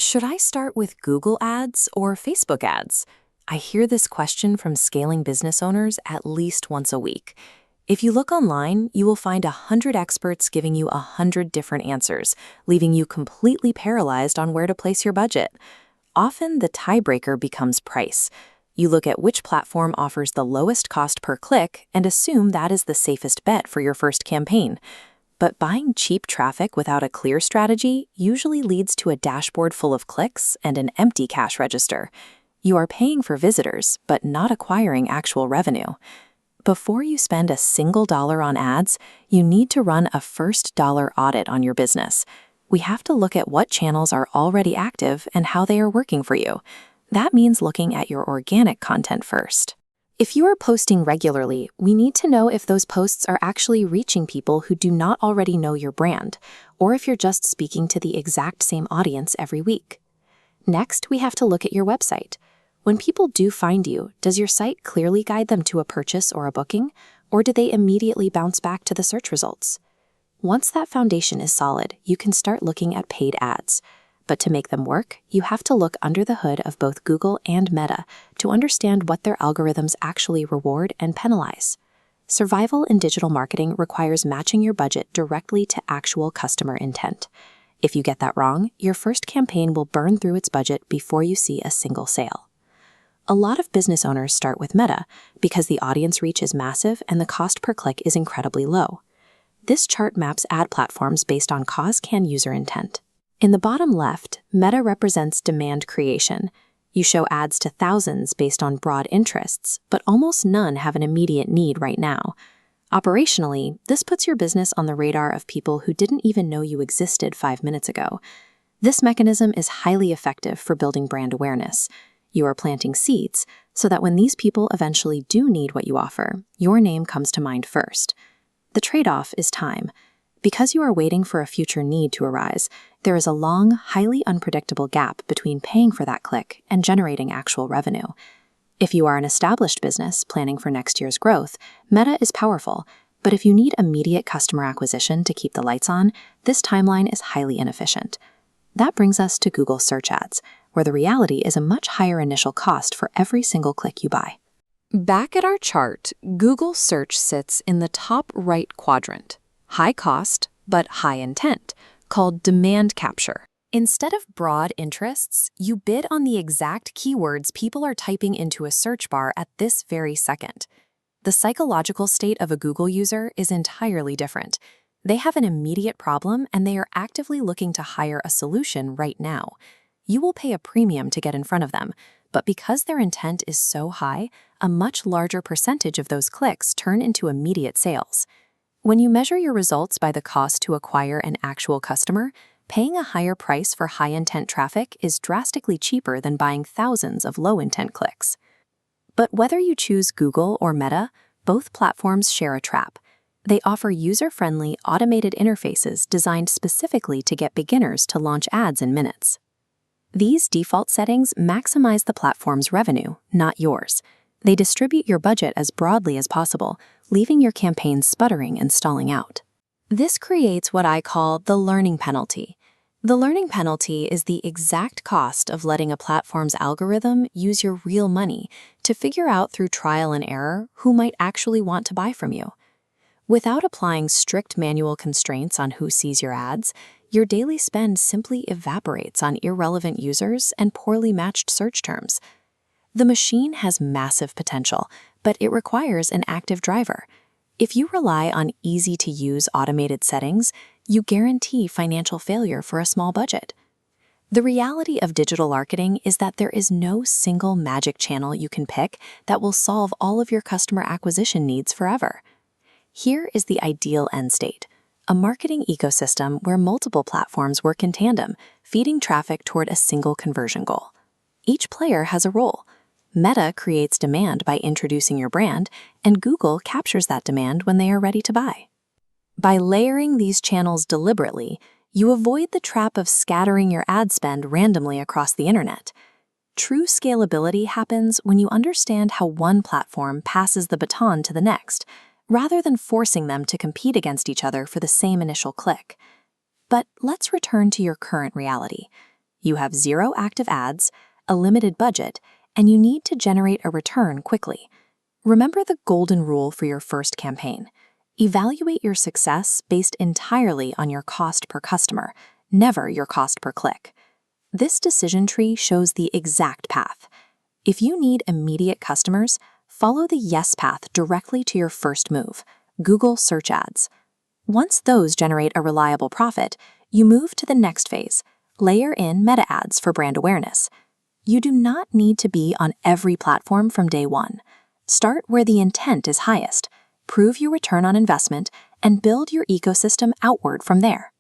Should I start with Google ads or Facebook ads? I hear this question from scaling business owners at least once a week. If you look online, you will find 100 experts giving you 100 different answers, leaving you completely paralyzed on where to place your budget. Often, the tiebreaker becomes price. You look at which platform offers the lowest cost per click and assume that is the safest bet for your first campaign. But buying cheap traffic without a clear strategy usually leads to a dashboard full of clicks and an empty cash register. You are paying for visitors, but not acquiring actual revenue. Before you spend a single dollar on ads, you need to run a first dollar audit on your business. We have to look at what channels are already active and how they are working for you. That means looking at your organic content first. If you are posting regularly, we need to know if those posts are actually reaching people who do not already know your brand, or if you're just speaking to the exact same audience every week. Next, we have to look at your website. When people do find you, does your site clearly guide them to a purchase or a booking, or do they immediately bounce back to the search results? Once that foundation is solid, you can start looking at paid ads. But to make them work, you have to look under the hood of both Google and Meta to understand what their algorithms actually reward and penalize. Survival in digital marketing requires matching your budget directly to actual customer intent. If you get that wrong, your first campaign will burn through its budget before you see a single sale. A lot of business owners start with Meta because the audience reach is massive and the cost per click is incredibly low. This chart maps ad platforms based on cause-can user intent. In the bottom left, Meta represents demand creation. You show ads to thousands based on broad interests, but almost none have an immediate need right now. Operationally, this puts your business on the radar of people who didn't even know you existed 5 minutes ago. This mechanism is highly effective for building brand awareness. You are planting seeds so that when these people eventually do need what you offer, your name comes to mind first. The trade-off is time. Because you are waiting for a future need to arise, there is a long, highly unpredictable gap between paying for that click and generating actual revenue. If you are an established business planning for next year's growth, Meta is powerful, but if you need immediate customer acquisition to keep the lights on, this timeline is highly inefficient. That brings us to Google Search Ads, where the reality is a much higher initial cost for every single click you buy. Back at our chart, Google Search sits in the top right quadrant. High cost, but high intent, called demand capture. Instead of broad interests, you bid on the exact keywords people are typing into a search bar at this very second. The psychological state of a Google user is entirely different. They have an immediate problem and they are actively looking to hire a solution right now. You will pay a premium to get in front of them, but because their intent is so high, a much larger percentage of those clicks turn into immediate sales. When you measure your results by the cost to acquire an actual customer, paying a higher price for high-intent traffic is drastically cheaper than buying thousands of low-intent clicks. But whether you choose Google or Meta, both platforms share a trap. They offer user-friendly, automated interfaces designed specifically to get beginners to launch ads in minutes. These default settings maximize the platform's revenue, not yours. They distribute your budget as broadly as possible, leaving your campaigns sputtering and stalling out. This creates what I call the learning penalty. The learning penalty is the exact cost of letting a platform's algorithm use your real money to figure out through trial and error who might actually want to buy from you. Without applying strict manual constraints on who sees your ads, your daily spend simply evaporates on irrelevant users and poorly matched search terms. The machine has massive potential, but it requires an active driver. If you rely on easy-to-use automated settings, you guarantee financial failure for a small budget. The reality of digital marketing is that there is no single magic channel you can pick that will solve all of your customer acquisition needs forever. Here is the ideal end state: a marketing ecosystem where multiple platforms work in tandem, feeding traffic toward a single conversion goal. Each player has a role. Meta creates demand by introducing your brand, and Google captures that demand when they are ready to buy. By layering these channels deliberately, you avoid the trap of scattering your ad spend randomly across the internet. True scalability happens when you understand how one platform passes the baton to the next, rather than forcing them to compete against each other for the same initial click. But let's return to your current reality. You have 0 active ads, a limited budget, and you need to generate a return quickly. Remember the golden rule for your first campaign. Evaluate your success based entirely on your cost per customer, never your cost per click. This decision tree shows the exact path. If you need immediate customers, follow the yes path directly to your first move, Google Search Ads. Once those generate a reliable profit, you move to the next phase, layer in meta ads for brand awareness. You do not need to be on every platform from day one. Start where the intent is highest, prove your return on investment, and build your ecosystem outward from there.